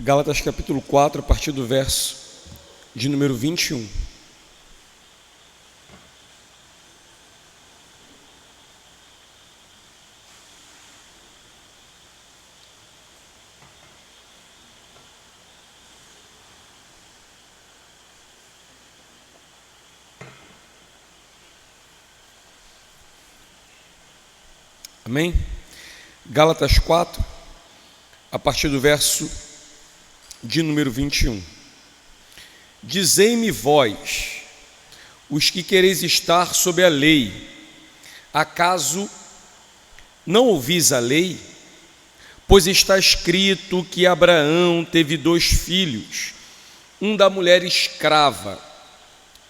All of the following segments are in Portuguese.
Gálatas capítulo 4, a partir do verso de número 21. Amém? Gálatas 4, a partir do verso de número 21. Dizei-me vós, os que quereis estar sob a lei, acaso não ouvis a lei? Pois está escrito que Abraão teve 2 filhos, um da mulher escrava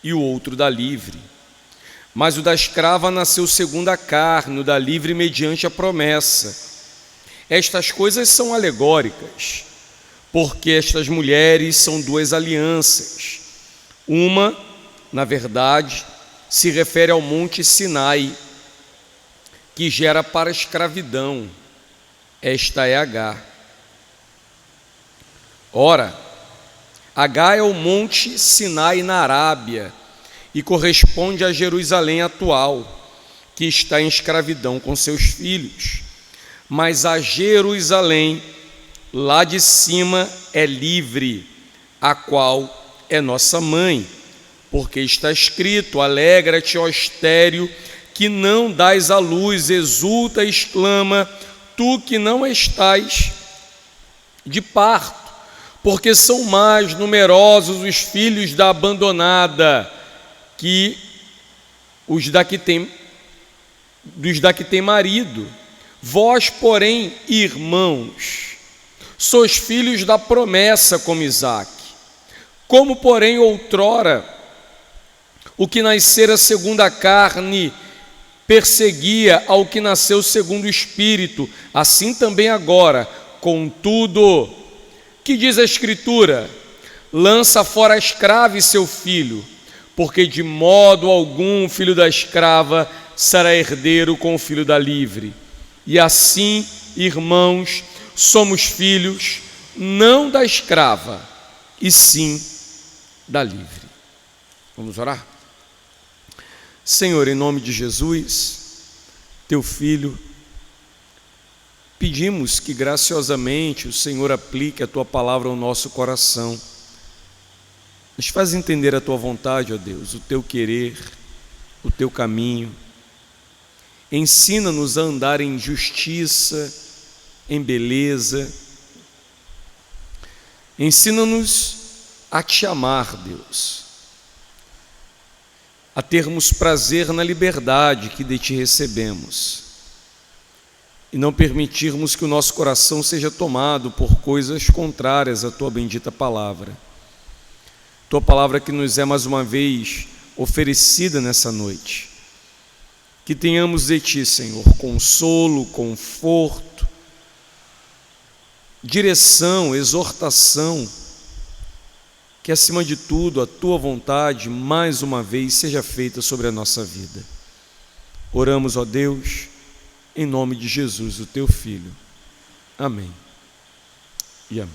e o outro da livre. Mas o da escrava nasceu segundo a carne, o da livre mediante a promessa. Estas coisas são alegóricas, porque estas mulheres são 2 alianças. Uma, na verdade, se refere ao monte Sinai, que gera para a escravidão. Esta é Agar. Ora, Agar é o monte Sinai na Arábia e corresponde a Jerusalém atual, que está em escravidão com seus filhos. Mas a Jerusalém lá de cima é livre, a qual é nossa mãe, porque está escrito: alegra-te, ó estéril, que não dás à luz, exulta e exclama, tu que não estás de parto, porque são mais numerosos os filhos da abandonada que os da que tem marido. Vós, porém, irmãos, sois filhos da promessa como Isaque. Como, porém, outrora, o que nascera segundo a carne perseguia ao que nasceu segundo o Espírito, assim também agora. Contudo, que diz a Escritura? Lança fora a escrava e seu filho, porque de modo algum o filho da escrava será herdeiro com o filho da livre. E assim, irmãos, somos filhos, não da escrava, e sim da livre. Vamos orar? Senhor, em nome de Jesus, teu Filho, pedimos que graciosamente o Senhor aplique a tua palavra ao nosso coração. Nos faz entender a tua vontade, ó Deus, o teu querer, o teu caminho. Ensina-nos a andar em justiça, em beleza. Ensina-nos a te amar, Deus, a termos prazer na liberdade que de ti recebemos e não permitirmos que o nosso coração seja tomado por coisas contrárias à tua bendita palavra. Tua palavra que nos é mais uma vez oferecida nessa noite. Que tenhamos de ti, Senhor, consolo, conforto, direção, exortação, que acima de tudo a tua vontade mais uma vez seja feita sobre a nossa vida. Oramos, ó Deus, em nome de Jesus, o teu Filho. Amém e amém.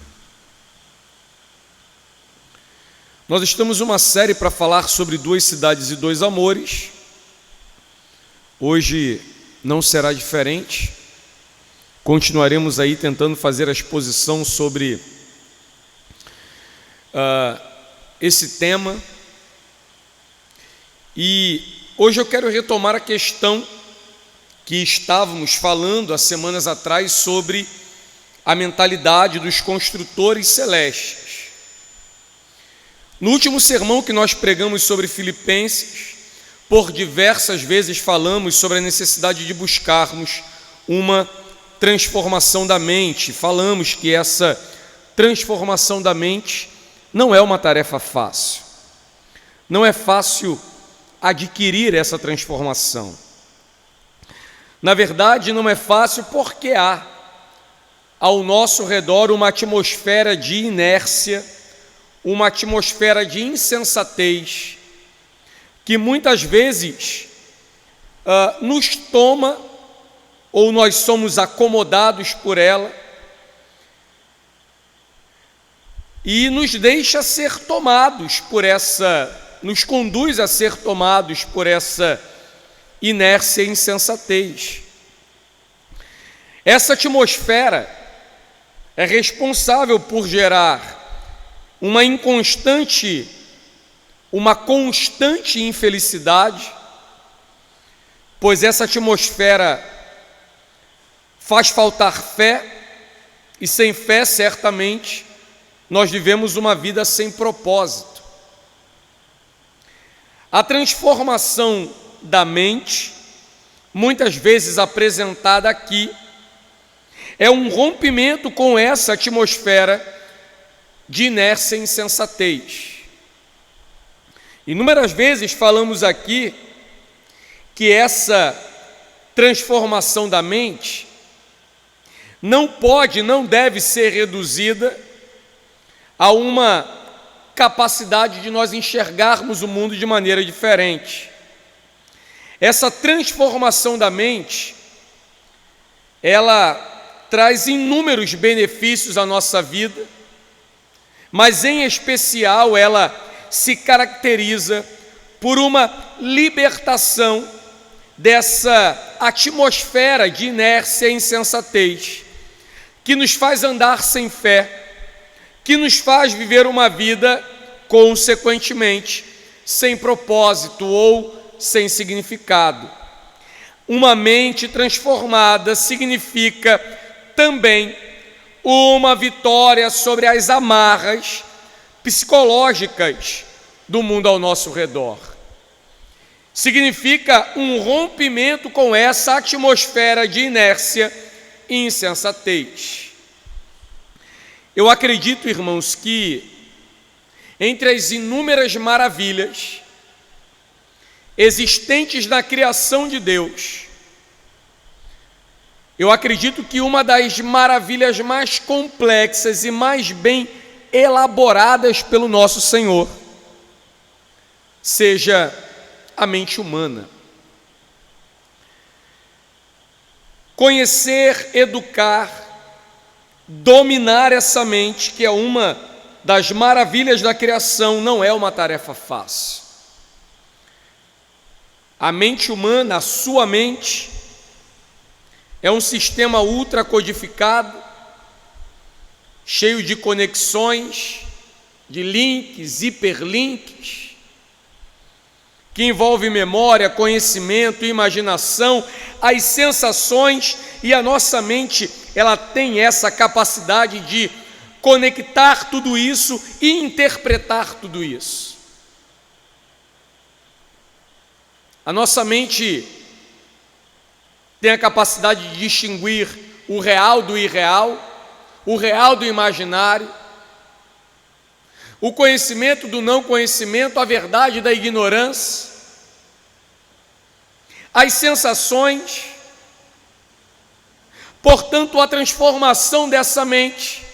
Nós estamos numa série para falar sobre 2 cidades e 2 amores. Hoje não será diferente. Continuaremos aí tentando fazer a exposição sobre esse tema. E hoje eu quero retomar a questão que estávamos falando há semanas atrás sobre a mentalidade dos construtores celestes. No último sermão que nós pregamos sobre Filipenses, por diversas vezes falamos sobre a necessidade de buscarmos uma transformação da mente. Falamos que essa transformação da mente não é uma tarefa fácil. Não é fácil adquirir essa transformação. Na verdade, não é fácil porque há ao nosso redor uma atmosfera de inércia, uma atmosfera de insensatez, que muitas vezes nos toma, ou nós somos acomodados por ela, e nos deixa ser tomados por essa, nos conduz a ser tomados por essa inércia e insensatez. Essa atmosfera é responsável por gerar uma constante infelicidade, pois essa atmosfera faz faltar fé, e sem fé, certamente, nós vivemos uma vida sem propósito. A transformação da mente, muitas vezes apresentada aqui, é um rompimento com essa atmosfera de inércia e insensatez. Inúmeras vezes falamos aqui que essa transformação da mente não pode, não deve ser reduzida a uma capacidade de nós enxergarmos o mundo de maneira diferente. Essa transformação da mente, ela traz inúmeros benefícios à nossa vida, mas em especial ela se caracteriza por uma libertação dessa atmosfera de inércia e insensatez, que nos faz andar sem fé, que nos faz viver uma vida, consequentemente, sem propósito ou sem significado. Uma mente transformada significa também uma vitória sobre as amarras psicológicas do mundo ao nosso redor. Significa um rompimento com essa atmosfera de inércia e insensatez. Eu acredito, irmãos, que entre as inúmeras maravilhas existentes na criação de Deus, eu acredito que uma das maravilhas mais complexas e mais bem elaboradas pelo nosso Senhor seja a mente humana. Conhecer, educar, dominar essa mente, que é uma das maravilhas da criação, não é uma tarefa fácil. A mente humana, a sua mente, é um sistema ultra codificado, cheio de conexões, de links, hiperlinks, que envolve memória, conhecimento, imaginação, as sensações, e a nossa mente, ela tem essa capacidade de conectar tudo isso e interpretar tudo isso. A nossa mente tem a capacidade de distinguir o real do irreal, o real do imaginário, o conhecimento do não conhecimento, a verdade da ignorância, as sensações. Portanto, a transformação dessa mente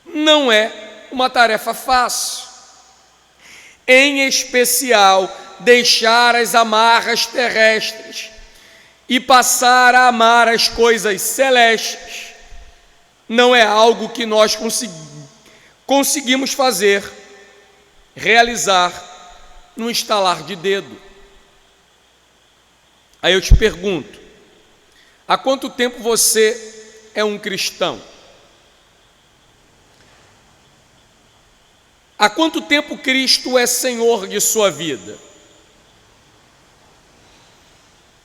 não é uma tarefa fácil. Em especial, deixar as amarras terrestres e passar a amar as coisas celestes não é algo que nós conseguimos fazer, realizar num estalar de dedo. Aí eu te pergunto, há quanto tempo você é um cristão? Há quanto tempo Cristo é Senhor de sua vida?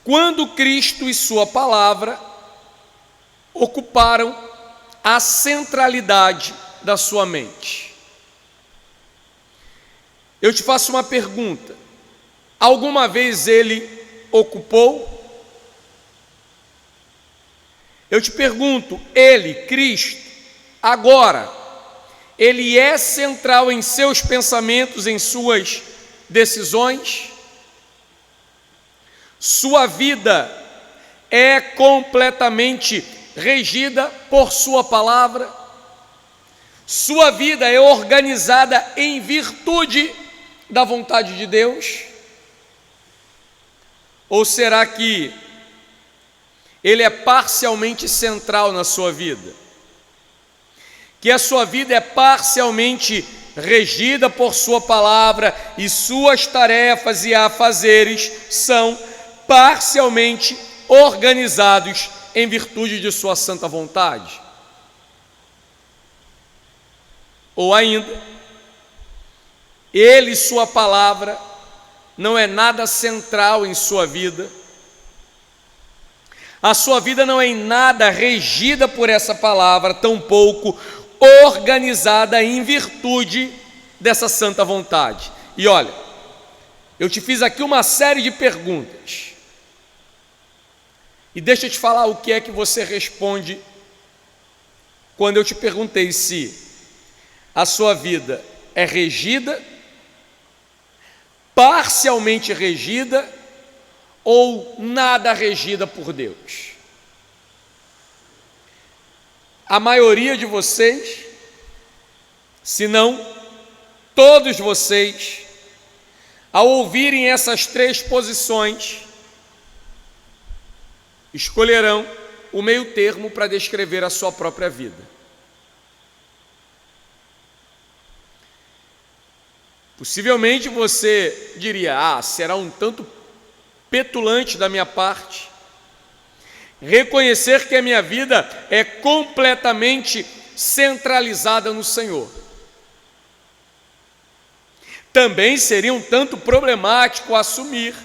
Quando Cristo e sua palavra ocuparam a centralidade da sua mente? Eu te faço uma pergunta: alguma vez ele ocupou? Eu te pergunto, ele, Cristo, agora, ele é central em seus pensamentos, em suas decisões? Sua vida é completamente regida por sua palavra? Sua vida é organizada em virtude da vontade de Deus? Ou será que ele é parcialmente central na sua vida? Que a sua vida é parcialmente regida por sua palavra e suas tarefas e afazeres são parcialmente organizados em virtude de sua santa vontade? Ou ainda, ele e sua palavra não é nada central em sua vida, a sua vida não é em nada regida por essa palavra, tampouco organizada em virtude dessa santa vontade. E olha, eu te fiz aqui uma série de perguntas, e deixa eu te falar o que é que você responde quando eu te perguntei se a sua vida é regida, parcialmente regida ou nada regida por Deus. A maioria de vocês, se não todos vocês, ao ouvirem essas três posições, escolherão o meio termo para descrever a sua própria vida. Possivelmente você diria: será um tanto petulante da minha parte reconhecer que a minha vida é completamente centralizada no Senhor. Também seria um tanto problemático assumir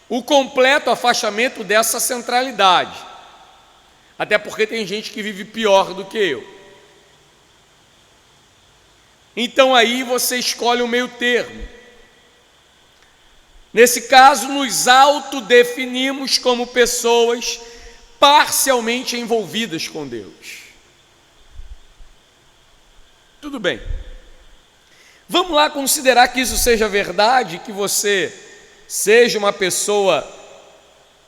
o completo afastamento dessa centralidade, até porque tem gente que vive pior do que eu. Então aí você escolhe o meio termo. Nesse caso, nos autodefinimos como pessoas parcialmente envolvidas com Deus. Tudo bem. Vamos lá considerar que isso seja verdade, que você seja uma pessoa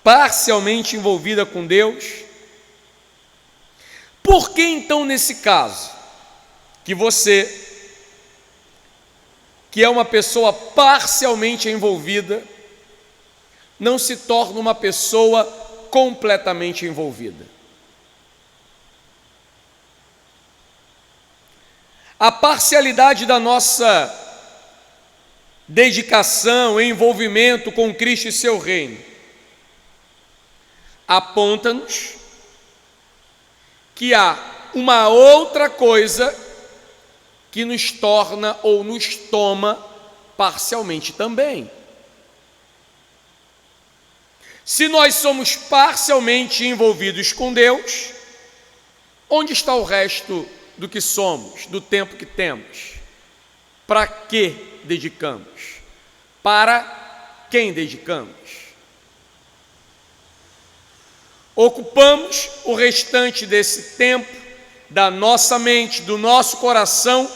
parcialmente envolvida com Deus. Por que então, nesse caso, que você, que é uma pessoa parcialmente envolvida, não se torna uma pessoa completamente envolvida? A parcialidade da nossa dedicação e envolvimento com Cristo e seu reino aponta-nos que há uma outra coisa que nos torna ou nos toma parcialmente também. Se nós somos parcialmente envolvidos com Deus, onde está o resto do que somos, do tempo que temos? Para que dedicamos? Para quem dedicamos? Ocupamos o restante desse tempo, da nossa mente, do nosso coração,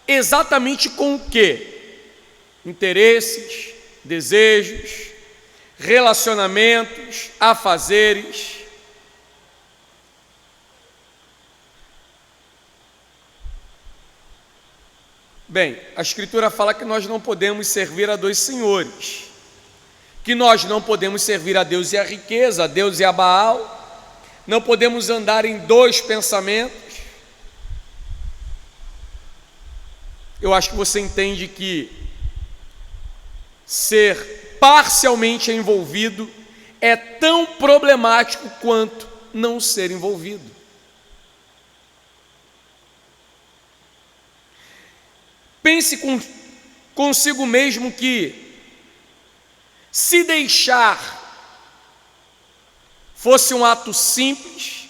exatamente com o quê? Interesses, desejos, relacionamentos, afazeres. Bem, a Escritura fala que nós não podemos servir a dois senhores, que nós não podemos servir a Deus e a riqueza, a Deus e a Baal, não podemos andar em dois pensamentos. Eu acho que você entende que ser parcialmente envolvido é tão problemático quanto não ser envolvido. Pense consigo mesmo que, se deixar fosse um ato simples,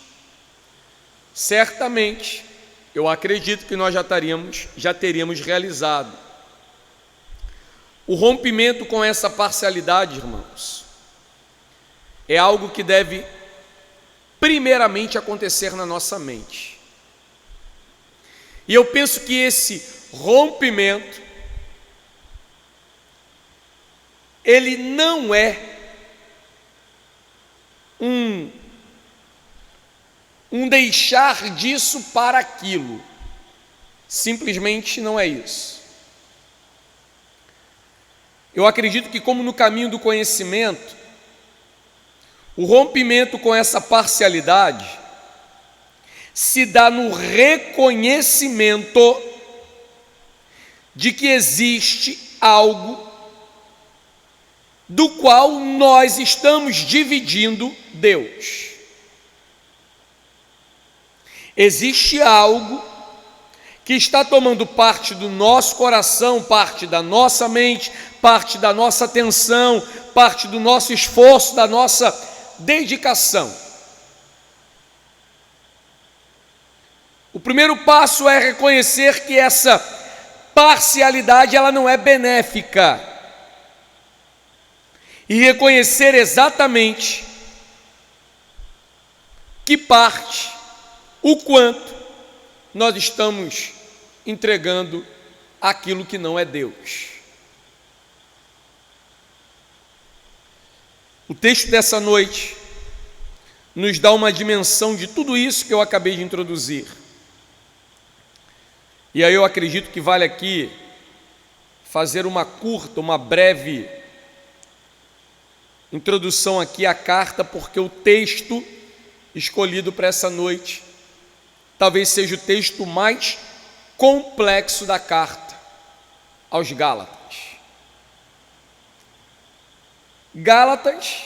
certamente, eu acredito que nós já teríamos realizado. O rompimento com essa parcialidade, irmãos, é algo que deve primeiramente acontecer na nossa mente. E eu penso que esse rompimento, ele não é um deixar disso para aquilo. Simplesmente não é isso. Eu acredito que, como no caminho do conhecimento, o rompimento com essa parcialidade se dá no reconhecimento de que existe algo do qual nós estamos dividindo Deus. Existe algo que está tomando parte do nosso coração, parte da nossa mente, parte da nossa atenção, parte do nosso esforço, da nossa dedicação. O primeiro passo é reconhecer que essa parcialidade ela não é benéfica e reconhecer exatamente que parte, o quanto nós estamos entregando aquilo que não é Deus. O texto dessa noite nos dá uma dimensão de tudo isso que eu acabei de introduzir. E aí eu acredito que vale aqui fazer uma curta, uma breve introdução aqui à carta, porque o texto escolhido para essa noite talvez seja o texto mais complexo da carta aos Gálatas. Gálatas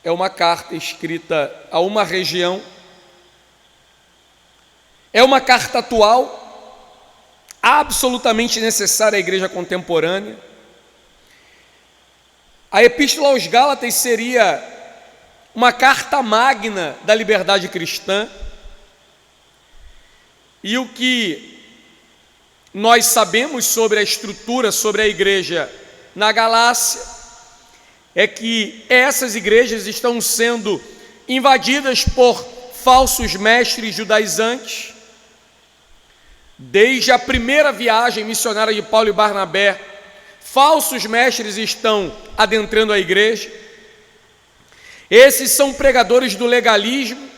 é uma carta escrita a uma região, é uma carta atual, absolutamente necessária à igreja contemporânea. A Epístola aos Gálatas seria uma carta magna da liberdade cristã, e o que nós sabemos sobre a estrutura, sobre a igreja na Galácia, é que essas igrejas estão sendo invadidas por falsos mestres judaizantes. Desde a primeira viagem missionária de Paulo e Barnabé, falsos mestres estão adentrando a igreja. Esses são pregadores do legalismo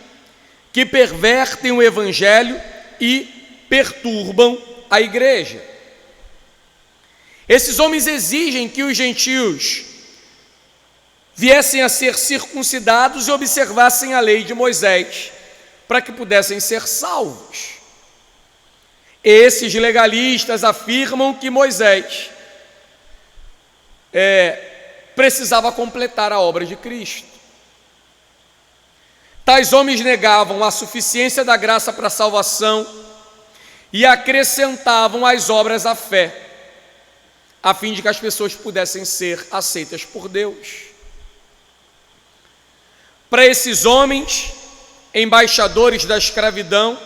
que pervertem o evangelho e perturbam a igreja. Esses homens exigem que os gentios viessem a ser circuncidados e observassem a lei de Moisés, para que pudessem ser salvos. Esses legalistas afirmam que Moisés precisava completar a obra de Cristo. Tais homens negavam a suficiência da graça para a salvação e acrescentavam às obras a fé, a fim de que as pessoas pudessem ser aceitas por Deus. Para esses homens, embaixadores da escravidão,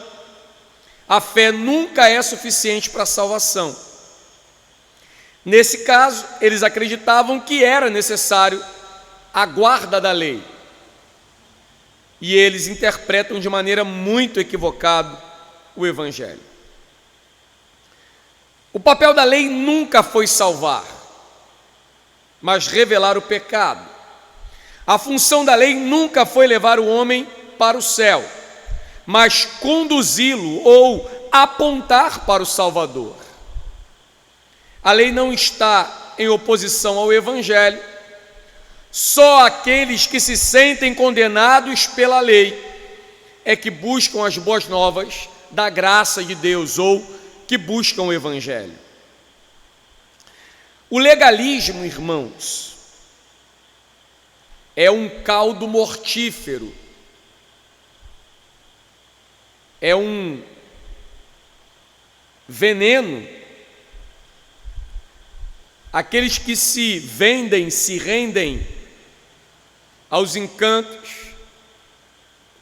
a fé nunca é suficiente para a salvação. Nesse caso, eles acreditavam que era necessário a guarda da lei. E eles interpretam de maneira muito equivocada o Evangelho. O papel da lei nunca foi salvar, mas revelar o pecado. A função da lei nunca foi levar o homem para o céu, mas conduzi-lo ou apontar para o Salvador. A lei não está em oposição ao Evangelho. Só aqueles que se sentem condenados pela lei é que buscam as boas novas da graça de Deus ou que buscam o Evangelho. O legalismo, irmãos, é um caldo mortífero, é um veneno. Aqueles que se vendem, se rendem aos encantos,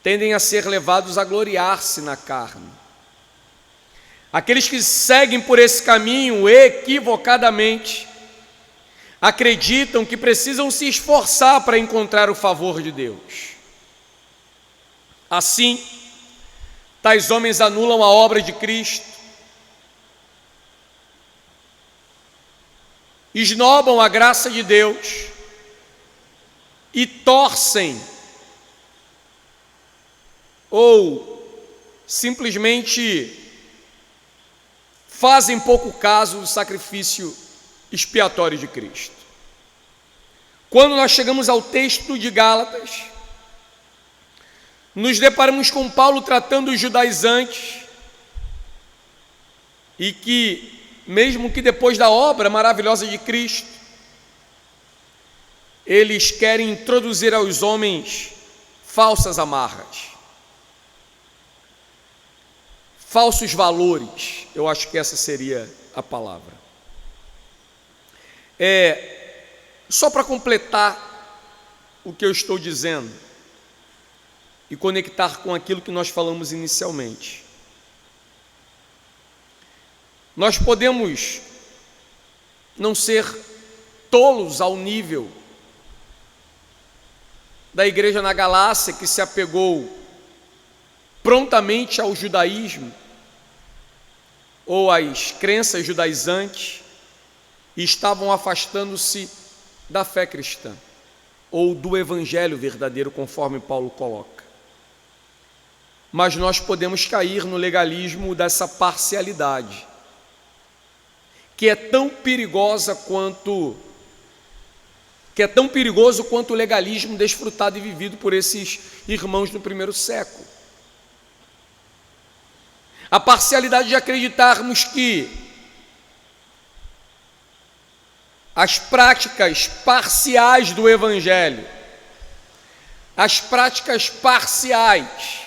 tendem a ser levados a gloriar-se na carne. Aqueles que seguem por esse caminho equivocadamente, acreditam que precisam se esforçar para encontrar o favor de Deus. Assim, tais homens anulam a obra de Cristo, esnobam a graça de Deus e torcem ou simplesmente fazem pouco caso do sacrifício expiatório de Cristo. Quando nós chegamos ao texto de Gálatas, nos deparamos com Paulo tratando os judaizantes, e que, mesmo que depois da obra maravilhosa de Cristo, eles querem introduzir aos homens falsas amarras, falsos valores, eu acho que essa seria a palavra. Só para completar o que eu estou dizendo e conectar com aquilo que nós falamos inicialmente. Nós podemos não ser tolos ao nível da igreja na Galácia, que se apegou prontamente ao judaísmo ou às crenças judaizantes e estavam afastando-se da fé cristã ou do evangelho verdadeiro, conforme Paulo coloca. Mas nós podemos cair no legalismo dessa parcialidade, que é tão perigoso quanto o legalismo desfrutado e vivido por esses irmãos no primeiro século. A parcialidade de acreditarmos que as práticas parciais do evangelho, as práticas parciais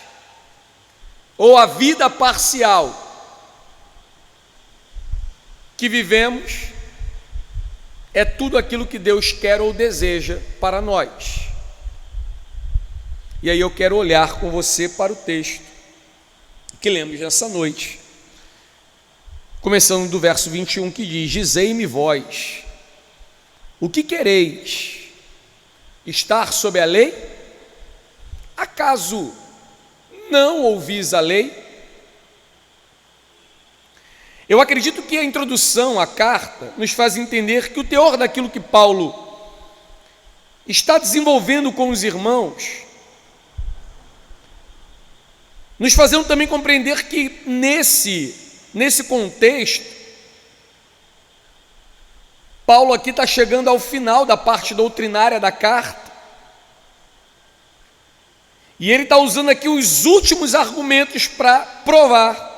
ou a vida parcial que vivemos é tudo aquilo que Deus quer ou deseja para nós. E aí eu quero olhar com você para o texto que lemos nessa noite, começando do verso 21, que diz: dizei-me vós, o que quereis? Estar sob a lei? Acaso não ouvis a lei? Eu acredito que a introdução à carta nos faz entender que o teor daquilo que Paulo está desenvolvendo com os irmãos, nos fazendo também compreender que nesse contexto, Paulo aqui está chegando ao final da parte doutrinária da carta, e ele está usando aqui os últimos argumentos para provar,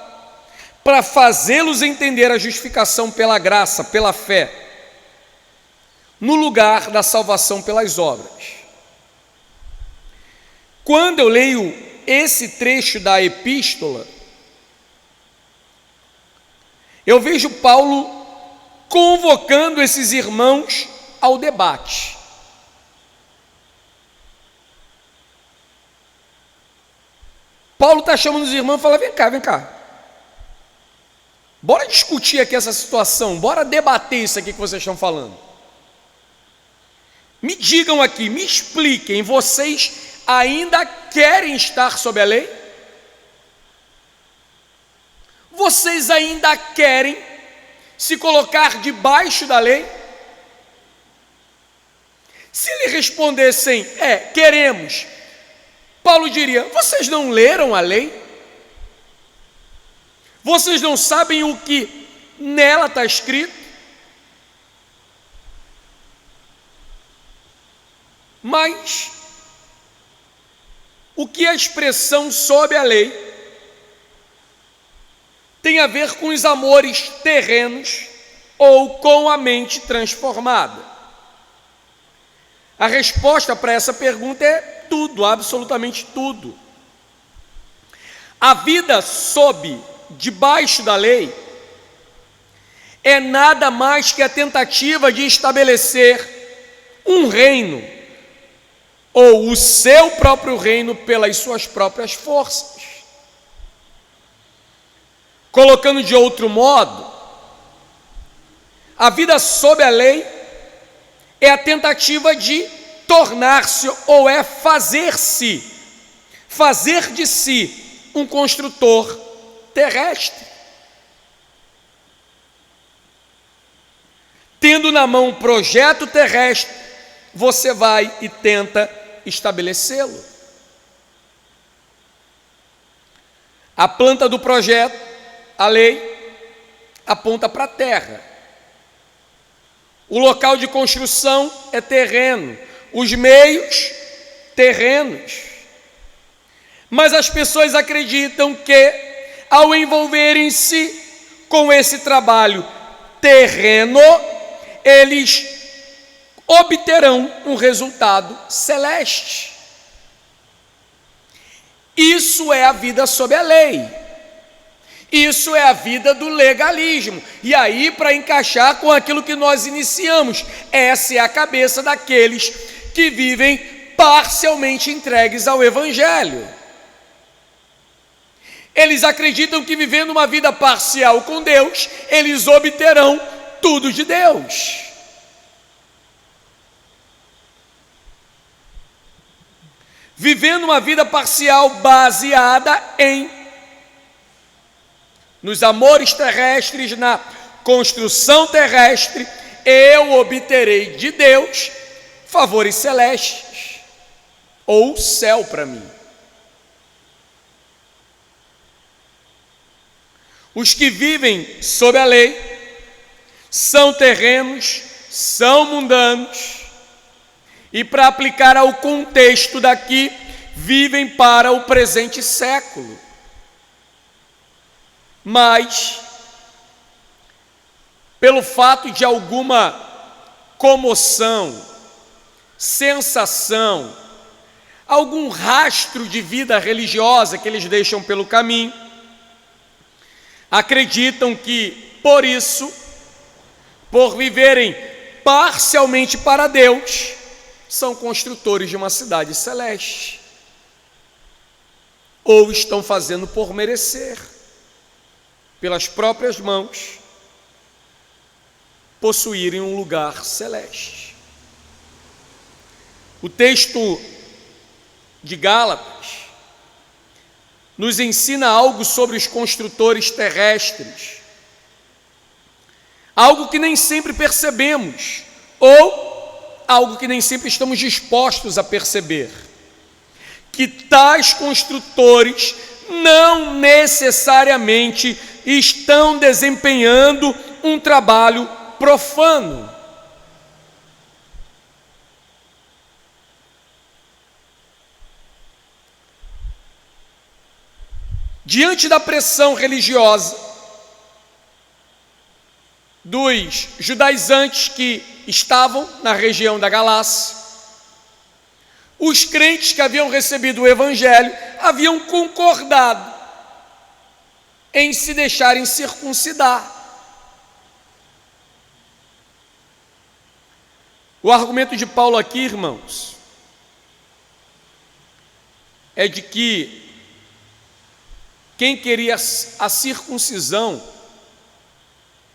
para fazê-los entender a justificação pela graça, pela fé, no lugar da salvação pelas obras. Quando eu leio esse trecho da epístola, eu vejo Paulo convocando esses irmãos ao debate. Paulo está chamando os irmãos e fala: vem cá, bora discutir aqui essa situação, bora debater isso aqui que vocês estão falando. Me digam aqui, me expliquem, vocês ainda querem estar sob a lei? Vocês ainda querem se colocar debaixo da lei? Se lhe respondessem, queremos, Paulo diria: vocês não leram a lei? Vocês não sabem o que nela está escrito? Mas o que a expressão sob a lei tem a ver com os amores terrenos ou com a mente transformada? A resposta para essa pergunta é tudo, absolutamente tudo. A vida debaixo da lei é nada mais que a tentativa de estabelecer um reino, ou o seu próprio reino pelas suas próprias forças. Colocando de outro modo, a vida sob a lei é a tentativa de tornar-se, ou é fazer de si um construtor terrestre, tendo na mão um projeto terrestre, você vai e tenta estabelecê-lo. A planta do projeto, a lei, aponta para a terra. O local de construção é terreno, os meios, terrenos. Mas as pessoas acreditam que, ao envolverem-se com esse trabalho terreno, eles obterão um resultado celeste. Isso é a vida sob a lei. Isso é a vida do legalismo. E aí, para encaixar com aquilo que nós iniciamos, essa é a cabeça daqueles que vivem parcialmente entregues ao Evangelho. Eles acreditam que, vivendo uma vida parcial com Deus, eles obterão tudo de Deus. Vivendo uma vida parcial baseada nos amores terrestres, na construção terrestre, eu obterei de Deus favores celestes, ou céu para mim. Os que vivem sob a lei são terrenos, são mundanos, e para aplicar ao contexto daqui, vivem para o presente século. Mas, pelo fato de alguma comoção, sensação, algum rastro de vida religiosa que eles deixam pelo caminho, acreditam que, por isso, por viverem parcialmente para Deus, são construtores de uma cidade celeste, ou estão fazendo por merecer, pelas próprias mãos, possuírem um lugar celeste. O texto de Gálatas nos ensina algo sobre os construtores terrestres, algo que nem sempre percebemos, ou algo que nem sempre estamos dispostos a perceber, que tais construtores não necessariamente estão desempenhando um trabalho profano. Diante da pressão religiosa dos judaizantes que estavam na região da Galácia, os crentes que haviam recebido o Evangelho haviam concordado em se deixarem circuncidar. O argumento de Paulo aqui, irmãos, é de que quem queria a circuncisão,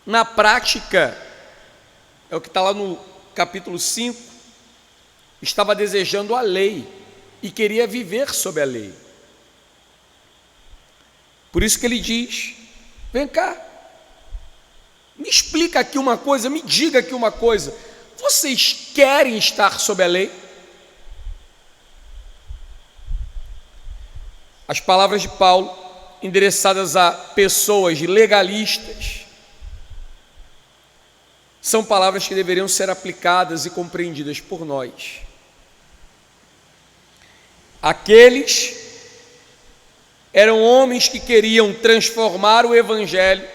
na prática, é o que está lá no capítulo 5, estava desejando a lei e queria viver sob a lei. Por isso que ele diz: vem cá, me explica aqui uma coisa, me diga aqui uma coisa, vocês querem estar sob a lei? As palavras de Paulo, endereçadas a pessoas legalistas, são palavras que deveriam ser aplicadas e compreendidas por nós. Aqueles eram homens que queriam transformar o Evangelho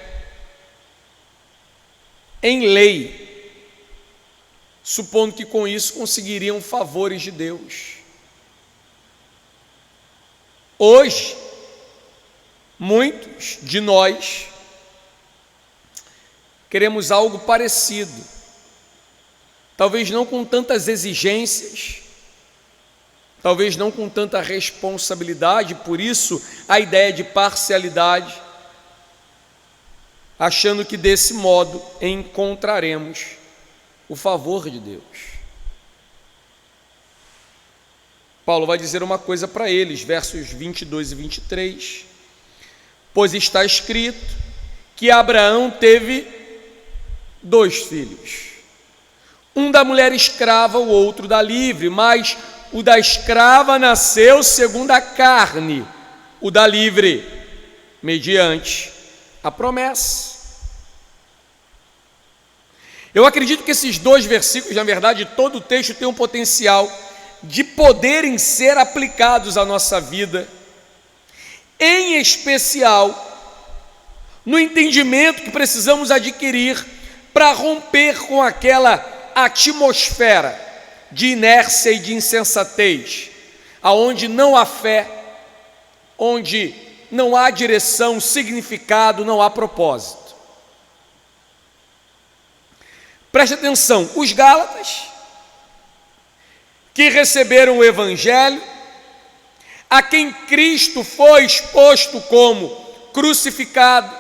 em lei, supondo que com isso conseguiriam favores de Deus. Hoje, muitos de nós queremos algo parecido, talvez não com tantas exigências, talvez não com tanta responsabilidade, por isso a ideia de parcialidade, achando que desse modo encontraremos o favor de Deus. Paulo vai dizer uma coisa para eles, versos 22 e 23, pois está escrito que Abraão teve 2 filhos, Um da mulher escrava, o outro da livre, mas o da escrava nasceu segundo a carne, o da livre, mediante a promessa. Eu acredito que esses dois versículos, na verdade, todo o texto tem um potencial de poderem ser aplicados à nossa vida, em especial no entendimento que precisamos adquirir para romper com aquela atmosfera de inércia e de insensatez, aonde não há fé, onde não há direção, significado, não há propósito. Preste atenção, os Gálatas, que receberam o Evangelho, a quem Cristo foi exposto como crucificado,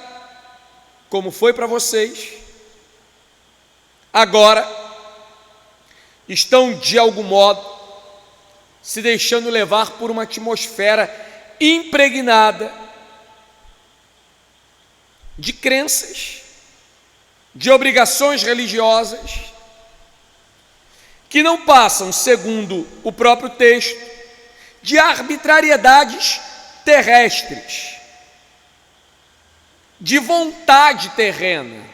como foi para vocês, agora estão de algum modo se deixando levar por uma atmosfera impregnada de crenças, de obrigações religiosas, que não passam, segundo o próprio texto, de arbitrariedades terrestres, de vontade terrena,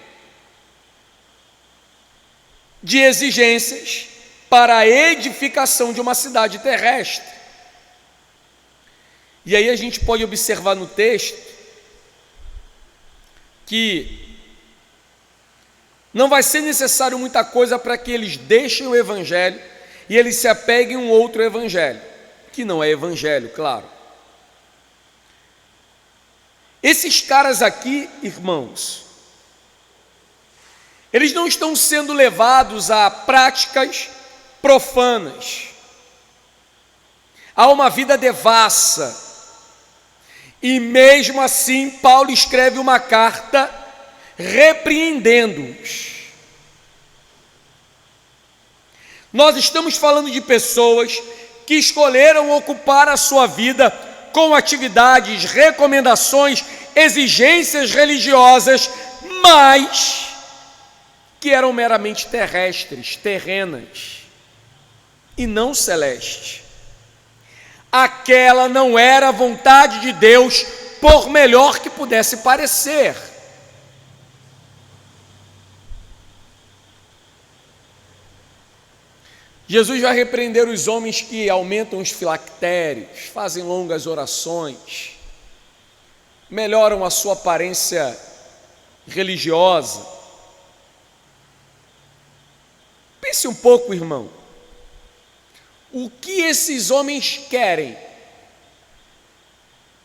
de exigências para a edificação de uma cidade terrestre. E aí a gente pode observar no texto que não vai ser necessário muita coisa para que eles deixem o Evangelho e eles se apeguem a um outro Evangelho, que não é Evangelho, claro. Esses caras aqui, irmãos, eles não estão sendo levados a práticas profanas, a uma vida devassa, e mesmo assim Paulo escreve uma carta repreendendo-os. Nós estamos falando de pessoas que escolheram ocupar a sua vida com atividades, recomendações, exigências religiosas, mas que eram meramente terrestres, terrenas, e não celestes. Aquela não era a vontade de Deus, por melhor que pudesse parecer. Jesus vai repreender os homens que aumentam os filactérios, fazem longas orações, melhoram a sua aparência religiosa. Pense um pouco, irmão, o que esses homens querem?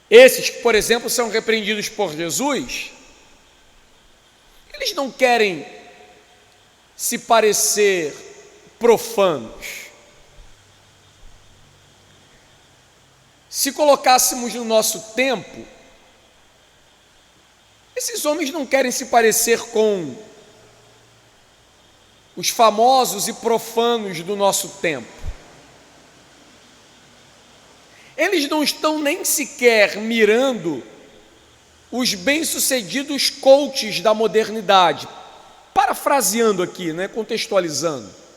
Esses que, por exemplo, são repreendidos por Jesus, eles não querem se parecer profanos. Se colocássemos no nosso tempo, esses homens não querem se parecer com os famosos e profanos do nosso tempo. Eles não estão nem sequer mirando os bem-sucedidos coaches da modernidade, parafraseando aqui, né, contextualizando.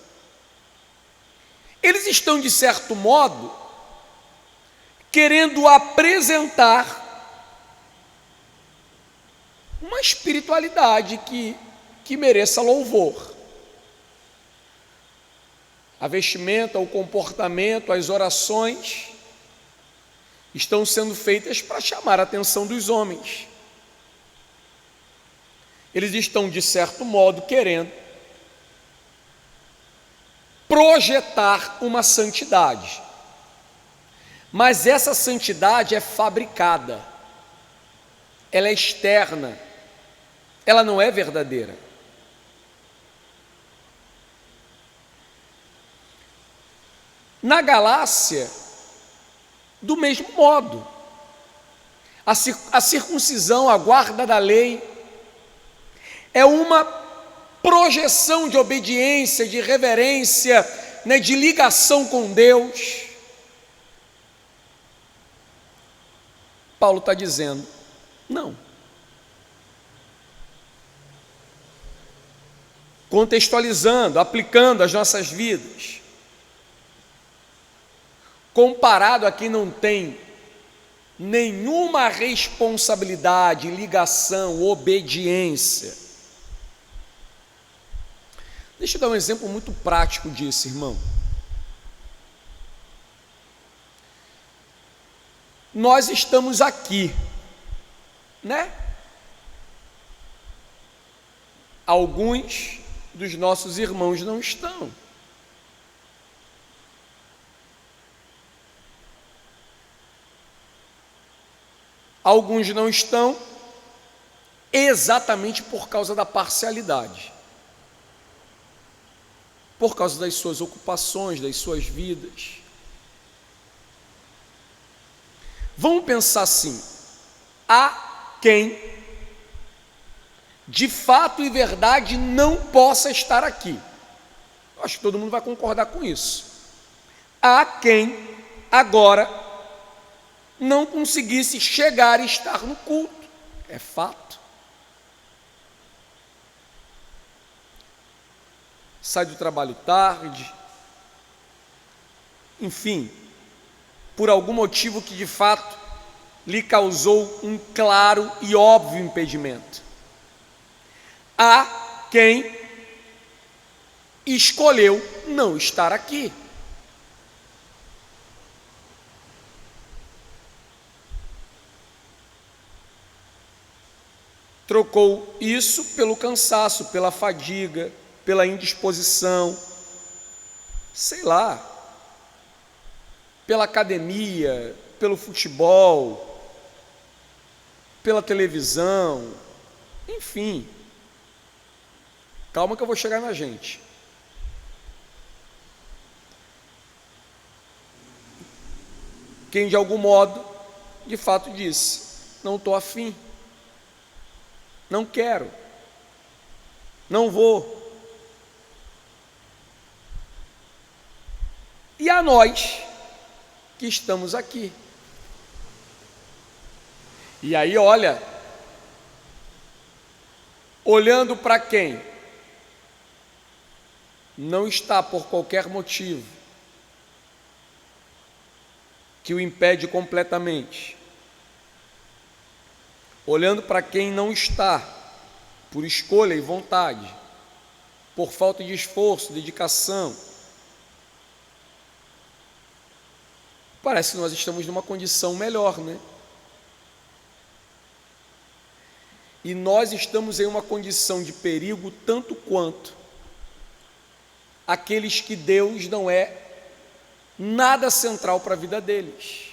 Eles estão, de certo modo, querendo apresentar uma espiritualidade que mereça louvor. A vestimenta, o comportamento, as orações estão sendo feitas para chamar a atenção dos homens. Eles estão, de certo modo, querendo projetar uma santidade, mas essa santidade é fabricada, ela é externa, ela não é verdadeira. Na Galácia, do mesmo modo, a circuncisão, a guarda da lei, é uma projeção de obediência, de reverência, né, de ligação com Deus. Paulo está dizendo, não. contextualizando, aplicando às nossas vidas, comparado a quem não tem nenhuma responsabilidade, ligação, obediência. Deixa eu dar um exemplo muito prático disso, irmão. Nós estamos aqui, né? Alguns dos nossos irmãos não estão. Alguns não estão exatamente por causa da parcialidade, por causa das suas ocupações, das suas vidas. Vamos pensar assim: há quem de fato e verdade não possa estar aqui. Acho que todo mundo vai concordar com isso. Há quem agora não conseguisse chegar e estar no culto. É fato. Sai do trabalho tarde, enfim, por algum motivo que de fato lhe causou um claro e óbvio impedimento. Há quem escolheu não estar aqui. Trocou isso pelo cansaço, pela fadiga, pela indisposição, sei lá, pela academia, pelo futebol, pela televisão, enfim. Calma que eu vou chegar na gente. Quem de algum modo, de fato disse: não estou afim, não quero, não vou. E a nós que estamos aqui. E aí, olha, olhando para quem não está por qualquer motivo que o impede completamente, olhando para quem não está por escolha e vontade, por falta de esforço, dedicação, parece que nós estamos numa condição melhor, né? E nós estamos em uma condição de perigo tanto quanto aqueles que Deus não é nada central para a vida deles.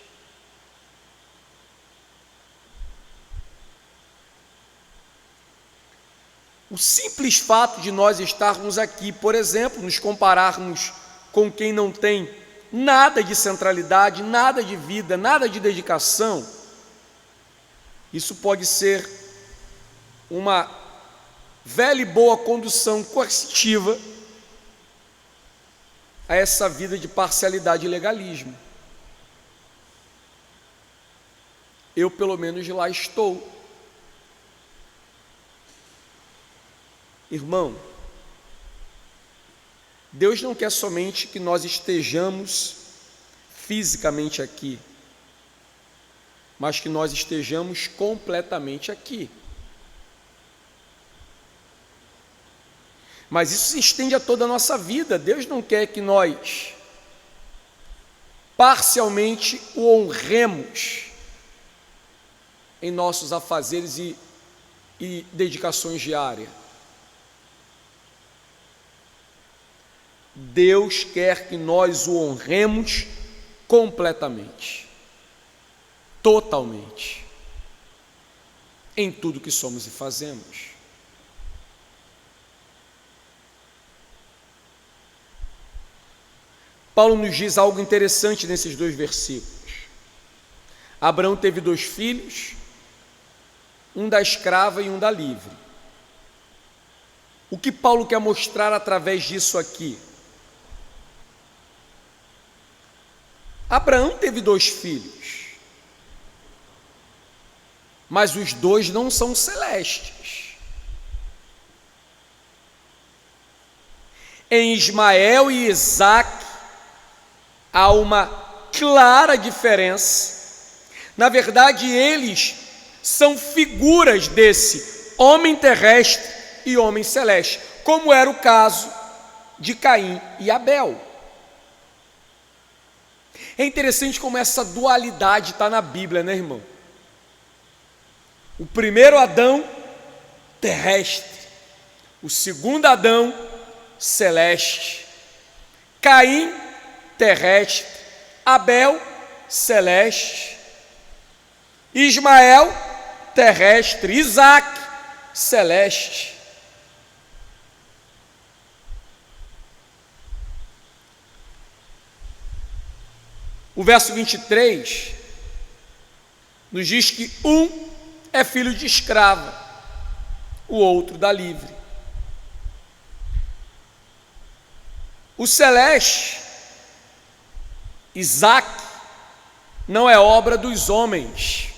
O simples fato de nós estarmos aqui, por exemplo, nos compararmos com quem não tem nada de centralidade, nada de vida, nada de dedicação, isso pode ser uma velha e boa condução coercitiva a essa vida de parcialidade e legalismo. Eu, pelo menos, lá estou. Irmão, Deus não quer somente que nós estejamos fisicamente aqui, mas que nós estejamos completamente aqui. Mas isso se estende a toda a nossa vida. Deus não quer que nós parcialmente o honremos em nossos afazeres e dedicações diárias. Deus quer que nós o honremos completamente, totalmente, em tudo que somos e fazemos. Paulo nos diz algo interessante nesses dois versículos. Abraão teve 2 filhos, um da escrava e um da livre. O que Paulo quer mostrar através disso aqui? Abraão teve 2 filhos, mas os 2 não são celestes. Em Ismael e Isaque há uma clara diferença. Na verdade, eles são figuras desse homem terrestre e homem celeste, como era o caso de Caim e Abel. É interessante como essa dualidade está na Bíblia, né, irmão? O primeiro Adão, terrestre. O segundo Adão, celeste. Caim, terrestre. Abel, celeste. Ismael, terrestre. Isaque, celeste. O verso 23 nos diz que um é filho de escrava, o outro da livre. O celeste, Isaque, não é obra dos homens,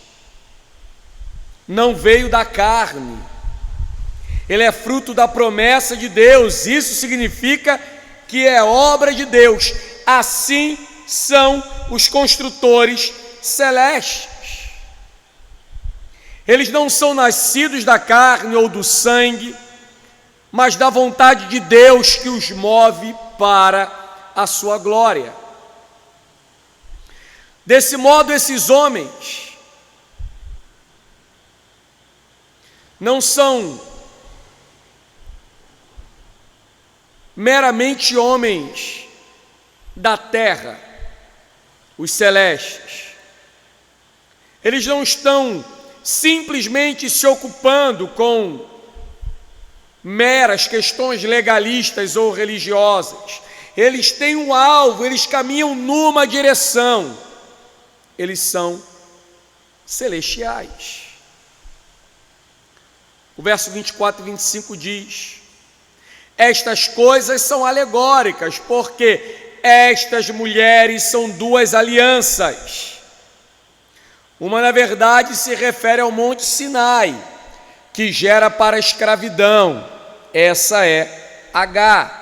não veio da carne, ele é fruto da promessa de Deus. Isso significa que é obra de Deus. Assim são os construtores celestes. Eles não são nascidos da carne ou do sangue, mas da vontade de Deus que os move para a sua glória. Desse modo, esses homens não são meramente homens da terra, os celestes. Eles não estão simplesmente se ocupando com meras questões legalistas ou religiosas. Eles têm um alvo, eles caminham numa direção. Eles são celestiais. O verso 24 e 25 diz: estas coisas são alegóricas, porque estas mulheres são duas alianças. Uma, na verdade, se refere ao Monte Sinai, que gera para a escravidão. Essa é Agar.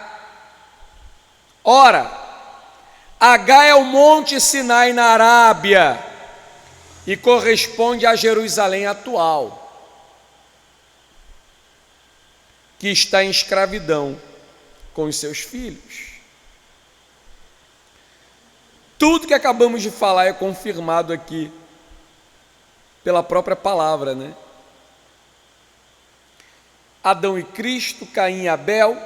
Ora, Agar é o Monte Sinai na Arábia e corresponde a Jerusalém atual, que está em escravidão com os seus filhos. Tudo que acabamos de falar é confirmado aqui pela própria palavra, né? Adão e Cristo, Caim e Abel,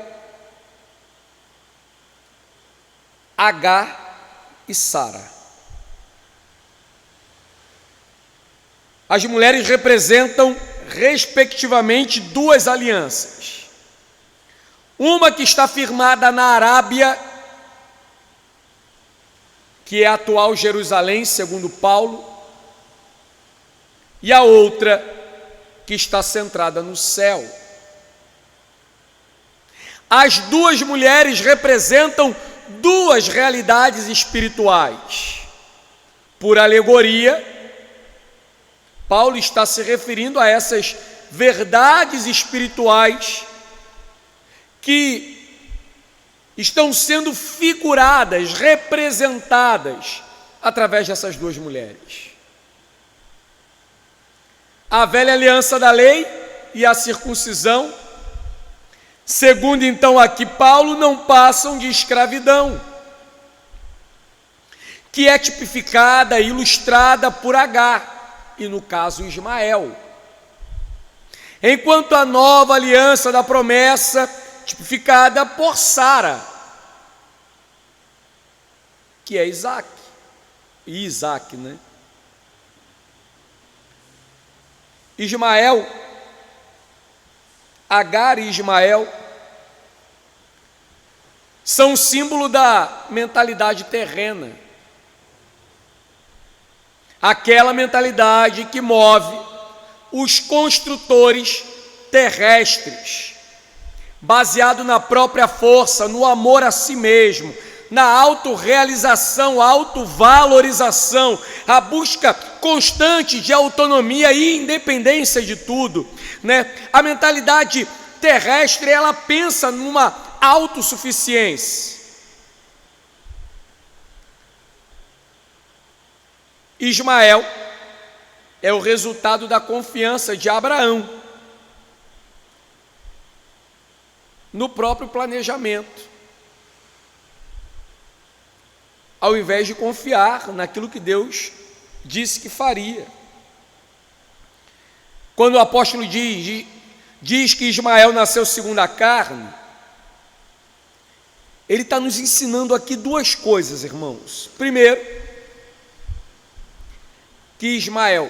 Agar e Sara. As mulheres representam, respectivamente, duas alianças. Uma que está firmada na Arábia, que é a atual Jerusalém, segundo Paulo, e a outra que está centrada no céu. As duas mulheres representam duas realidades espirituais. Por alegoria, Paulo está se referindo a essas verdades espirituais que estão sendo figuradas, representadas através dessas duas mulheres. A velha aliança da lei e a circuncisão, segundo então aqui Paulo, não passam de escravidão, que é tipificada e ilustrada por Agar, e no caso Ismael. Enquanto a nova aliança da promessa, tipificada por Sara, que é Isaque, né? Ismael, Agar e Ismael são símbolo da mentalidade terrena, aquela mentalidade que move os construtores terrestres, baseado na própria força, no amor a si mesmo, na autorrealização, autovalorização, a busca constante de autonomia e independência de tudo, né? A mentalidade terrestre, ela pensa numa autossuficiência. Ismael é o resultado da confiança de Abraão no próprio planejamento, ao invés de confiar naquilo que Deus disse que faria. Quando o apóstolo diz que Ismael nasceu segundo a carne, ele está nos ensinando aqui duas coisas, irmãos. Primeiro, que Ismael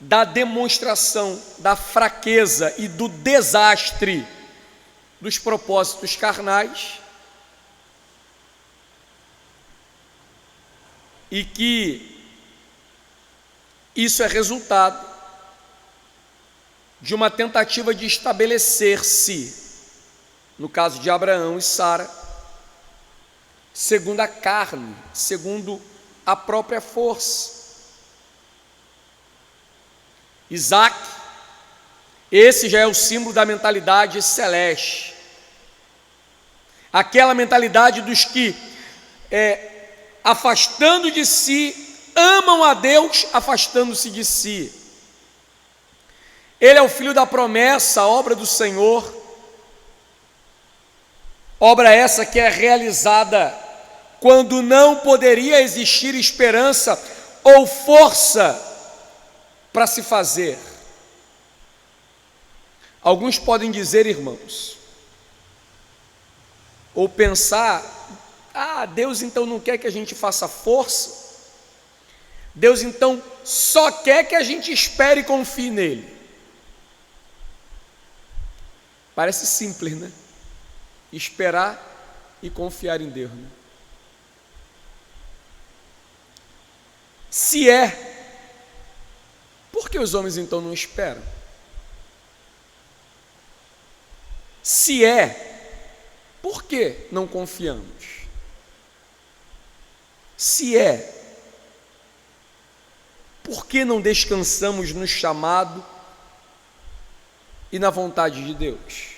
da demonstração da fraqueza e do desastre dos propósitos carnais, e que isso é resultado de uma tentativa de estabelecer-se, no caso de Abraão e Sara, segundo a carne, segundo a própria força. Isaac, esse já é o símbolo da mentalidade celeste, aquela mentalidade dos que, afastando de si, amam a Deus, afastando-se de si. Ele é o filho da promessa, obra do Senhor, obra essa que é realizada quando não poderia existir esperança ou força para se fazer. Alguns podem dizer, irmãos, ou pensar: Deus então não quer que a gente faça força, Deus então só quer que a gente espere e confie nele. Parece simples, né? Esperar e confiar em Deus, né? Se é, por que os homens então não esperam? Se é, por que não confiamos? Se é, por que não descansamos no chamado e na vontade de Deus?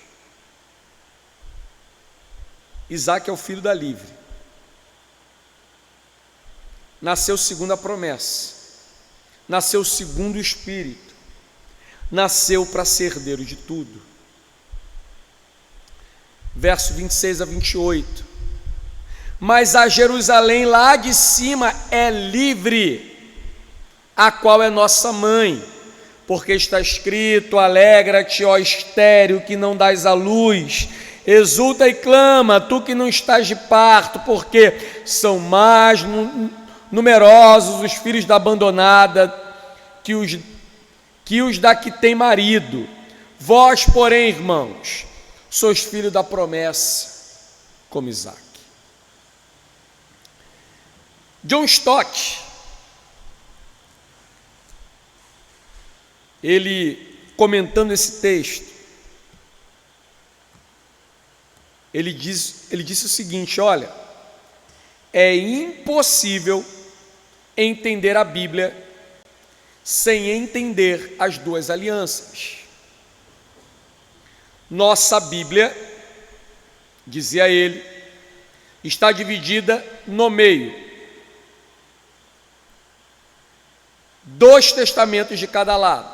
Isaac é o filho da livre, nasceu segundo a promessa, nasceu segundo o Espírito, nasceu para ser herdeiro de tudo. Verso 26 a 28. Mas a Jerusalém lá de cima é livre, a qual é nossa mãe, porque está escrito: alegra-te, ó estéril, que não dás à luz, exulta e clama, tu que não estás de parto, porque são mais numerosos os filhos da abandonada que os da que tem marido. Vós, porém, irmãos, sois filhos da promessa, como Isaac. John Stott, ele comentando esse texto, ele disse o seguinte: olha, é impossível entender a Bíblia sem entender as duas alianças. Nossa Bíblia, dizia ele, está dividida no meio, 2 testamentos de cada lado,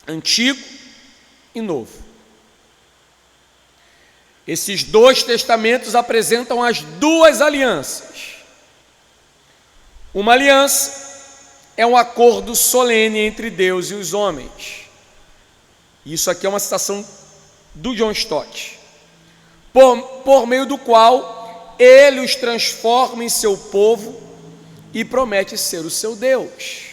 Antigo e Novo. Esses 2 testamentos apresentam as duas alianças. Uma aliança é um acordo solene entre Deus e os homens. Isso aqui é uma citação do John Stott, por meio do qual ele os transforma em seu povo e promete ser o seu Deus.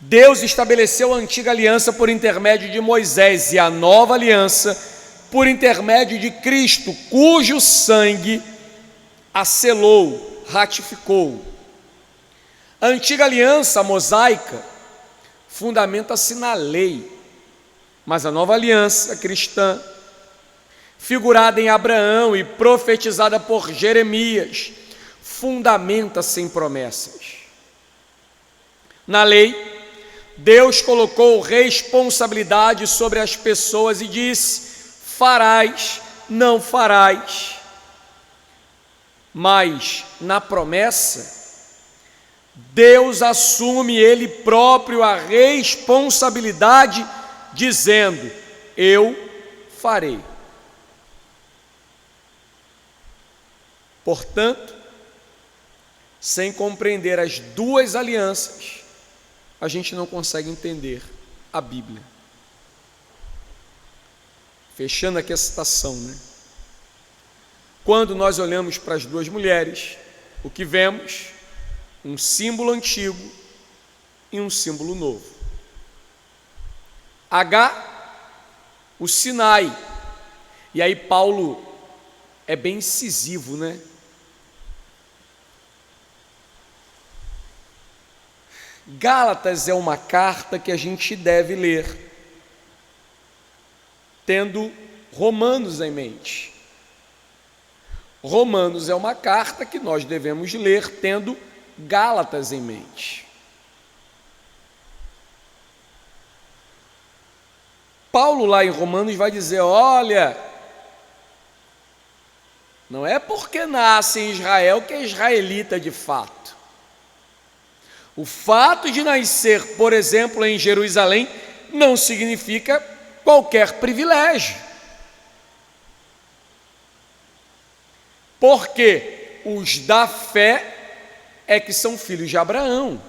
Deus estabeleceu a antiga aliança por intermédio de Moisés e a nova aliança por intermédio de Cristo, cujo sangue a selou, ratificou. A antiga aliança mosaica fundamenta-se na lei, mas a nova aliança cristã, figurada em Abraão e profetizada por Jeremias, fundamenta-se em promessas. Na lei, Deus colocou responsabilidade sobre as pessoas e disse: farás, não farás. Mas na promessa, Deus assume Ele próprio a responsabilidade, dizendo: eu farei. Portanto, sem compreender as duas alianças, a gente não consegue entender a Bíblia. Fechando aqui a citação, né? Quando nós olhamos para as duas mulheres, o que vemos? Um símbolo antigo e um símbolo novo. H, o Sinai. E aí Paulo é bem incisivo, né? Gálatas é uma carta que a gente deve ler, tendo Romanos em mente. Romanos é uma carta que nós devemos ler, tendo Gálatas em mente. Paulo lá em Romanos vai dizer: olha, não é porque nasce em Israel que é israelita de fato. O fato de nascer, por exemplo, em Jerusalém, não significa qualquer privilégio. Porque os da fé é que são filhos de Abraão.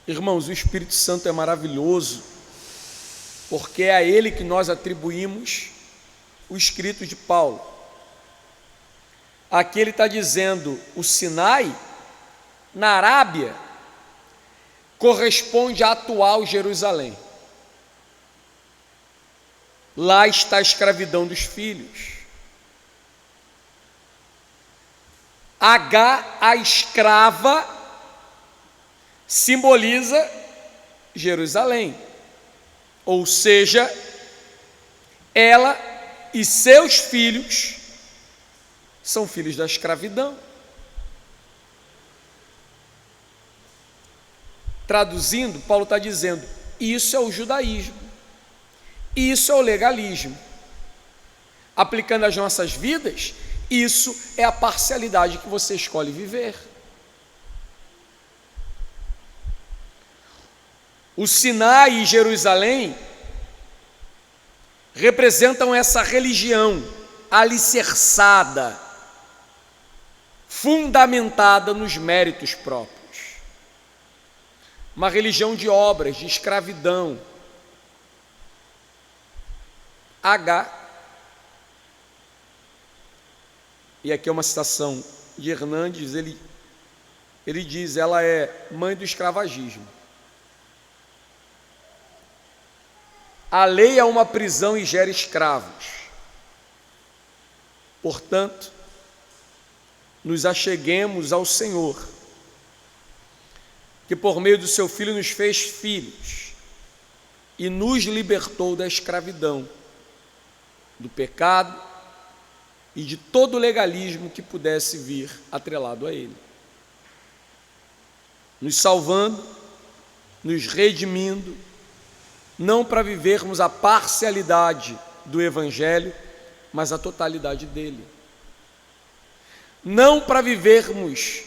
Irmãos, o Espírito Santo é maravilhoso, porque é a Ele que nós atribuímos o escrito de Paulo. Aqui ele está dizendo: o Sinai, na Arábia, corresponde à atual Jerusalém. Lá está a escravidão dos filhos. H, a escrava, simboliza Jerusalém. Ou seja, ela e seus filhos são filhos da escravidão. Traduzindo, Paulo está dizendo: isso é o judaísmo, isso é o legalismo. Aplicando às nossas vidas, isso é a parcialidade que você escolhe viver. O Sinai e Jerusalém representam essa religião alicerçada, fundamentada nos méritos próprios. Uma religião de obras, de escravidão. H, e aqui é uma citação de Hernandes, ele diz: ela é mãe do escravagismo. A lei é uma prisão e gera escravos. Portanto, nos acheguemos ao Senhor, que por meio do seu Filho nos fez filhos e nos libertou da escravidão, do pecado e de todo o legalismo que pudesse vir atrelado a ele, nos salvando, nos redimindo, não para vivermos a parcialidade do Evangelho, mas a totalidade dele. Não para vivermos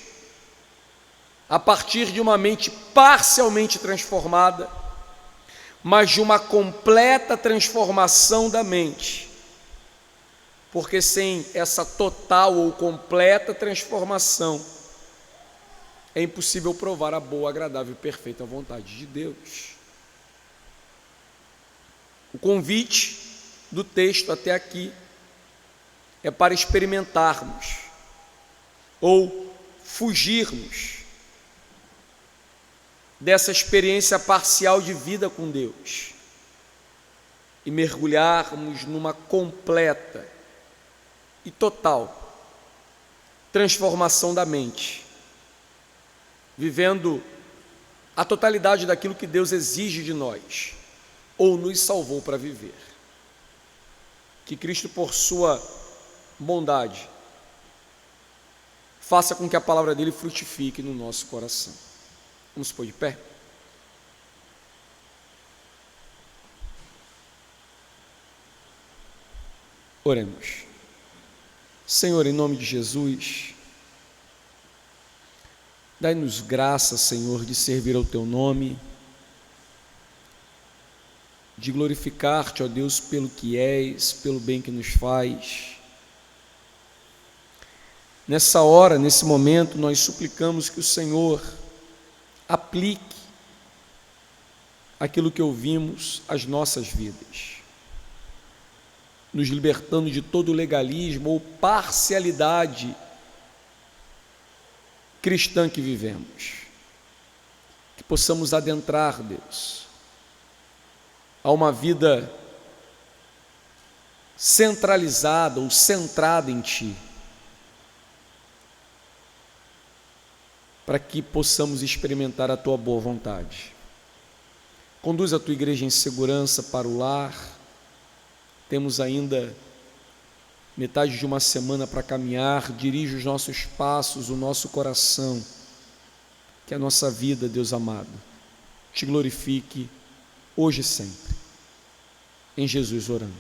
a partir de uma mente parcialmente transformada, mas de uma completa transformação da mente. Porque sem essa total ou completa transformação, é impossível provar a boa, agradável e perfeita vontade de Deus. O convite do texto até aqui é para experimentarmos ou fugirmos dessa experiência parcial de vida com Deus e mergulharmos numa completa e total transformação da mente, vivendo a totalidade daquilo que Deus exige de nós ou nos salvou para viver. Que Cristo, por sua bondade, faça com que a palavra dele frutifique no nosso coração. Vamos pôr de pé? Oremos. Senhor, em nome de Jesus, dai-nos graça, Senhor, de servir ao Teu nome, de glorificar-te, ó Deus, pelo que és, pelo bem que nos faz. Nessa hora, nesse momento, nós suplicamos que o Senhor aplique aquilo que ouvimos às nossas vidas, nos libertando de todo legalismo ou parcialidade cristã que vivemos. Que possamos adentrar, Deus, a uma vida centralizada ou centrada em Ti, para que possamos experimentar a Tua boa vontade. Conduz a Tua igreja em segurança para o lar. Temos ainda metade de uma semana para caminhar. Dirige os nossos passos, o nosso coração, que a nossa vida, Deus amado, Te glorifique hoje e sempre. Em Jesus oramos.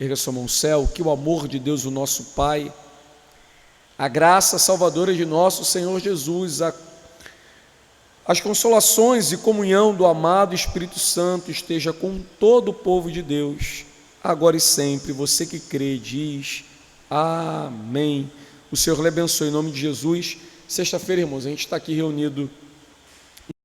Erga sua mão ao céu, que o amor de Deus, o nosso Pai, a graça salvadora de nosso Senhor Jesus, as consolações e comunhão do amado Espírito Santo esteja com todo o povo de Deus, agora e sempre. Você que crê, diz amém. O Senhor lhe abençoe em nome de Jesus. Sexta-feira, irmãos, a gente está aqui reunido